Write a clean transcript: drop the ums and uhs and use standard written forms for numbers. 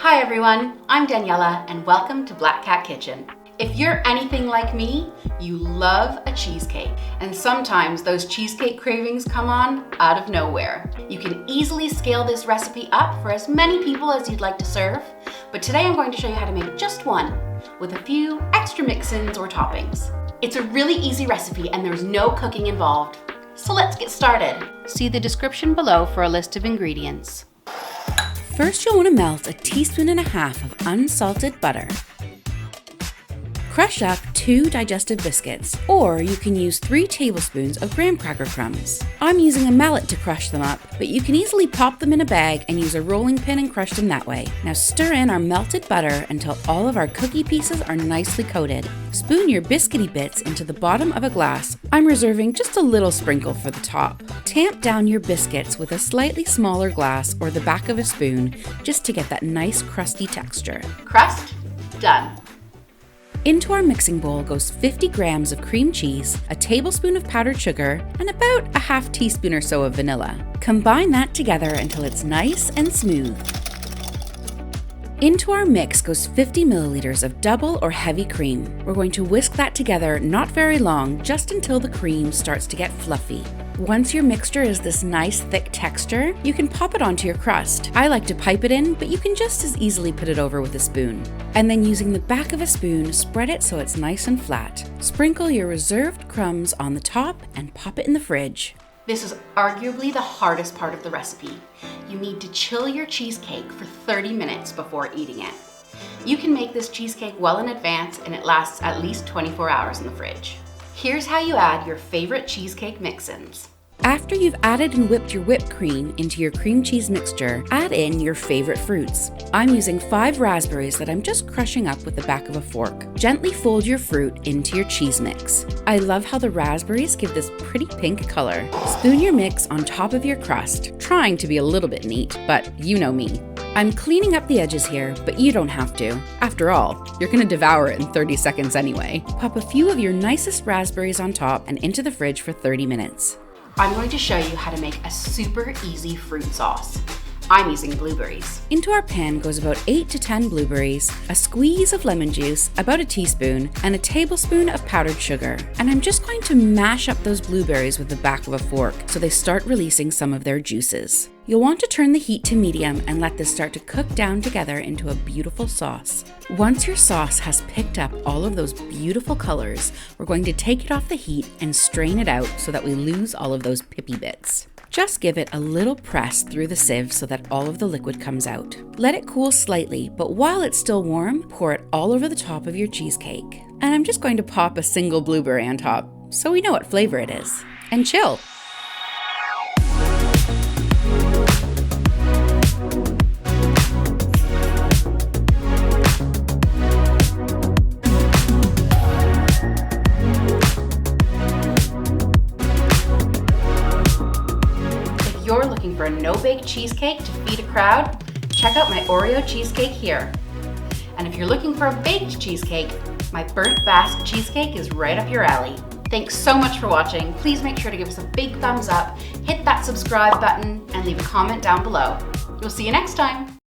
Hi everyone, I'm Daniela and welcome to Black Cat Kitchen. If you're anything like me, you love a cheesecake, and sometimes those cheesecake cravings come on out of nowhere. You can easily scale this recipe up for as many people as you'd like to serve, but today I'm going to show you how to make just one with a few extra mix-ins or toppings. It's a really easy recipe and there's no cooking involved. So let's get started. See the description below for a list of ingredients. First, you'll want to melt a teaspoon and a half of unsalted butter. Crush up 2 digestive biscuits, or you can use 3 tablespoons of graham cracker crumbs. I'm using a mallet to crush them up, but you can easily pop them in a bag and use a rolling pin and crush them that way. Now stir in our melted butter until all of our cookie pieces are nicely coated. Spoon your biscuity bits into the bottom of a glass. I'm reserving just a little sprinkle for the top. Tamp down your biscuits with a slightly smaller glass or the back of a spoon just to get that nice crusty texture. Crust done. Into our mixing bowl goes 50 grams of cream cheese, a tablespoon of powdered sugar, and about a half teaspoon or so of vanilla. Combine that together until it's nice and smooth. Into our mix goes 50 milliliters of double or heavy cream. We're going to whisk that together not very long, just until the cream starts to get fluffy. Once your mixture is this nice thick texture, you can pop it onto your crust. I like to pipe it in, but you can just as easily put it over with a spoon. And then using the back of a spoon, spread it so it's nice and flat. Sprinkle your reserved crumbs on the top and pop it in the fridge. This is arguably the hardest part of the recipe. You need to chill your cheesecake for 30 minutes before eating it. You can make this cheesecake well in advance and it lasts at least 24 hours in the fridge. Here's how you add your favorite cheesecake mix-ins. After you've added and whipped your whipped cream into your cream cheese mixture, add in your favorite fruits. I'm using 5 raspberries that I'm just crushing up with the back of a fork. Gently fold your fruit into your cheese mix. I love how the raspberries give this pretty pink color. Spoon your mix on top of your crust, trying to be a little bit neat, but you know me. I'm cleaning up the edges here, but you don't have to. After all, you're gonna devour it in 30 seconds anyway. Pop a few of your nicest raspberries on top and into the fridge for 30 minutes. I'm going to show you how to make a super easy fruit sauce. I'm using blueberries. Into our pan goes about 8 to 10 blueberries, a squeeze of lemon juice, about a teaspoon, and a tablespoon of powdered sugar. And I'm just going to mash up those blueberries with the back of a fork so they start releasing some of their juices. You'll want to turn the heat to medium and let this start to cook down together into a beautiful sauce. Once your sauce has picked up all of those beautiful colors, we're going to take it off the heat and strain it out so that we lose all of those pippy bits. Just give it a little press through the sieve so that all of the liquid comes out. Let it cool slightly, but while it's still warm, pour it all over the top of your cheesecake. And I'm just going to pop a single blueberry on top, so we know what flavor it is. And chill! You're looking for a no-bake cheesecake to feed a crowd, check out my Oreo cheesecake here. And if you're looking for a baked cheesecake, my burnt Basque cheesecake is right up your alley. Thanks so much for watching. Please make sure to give us a big thumbs up, hit that subscribe button, and leave a comment down below. We'll see you next time.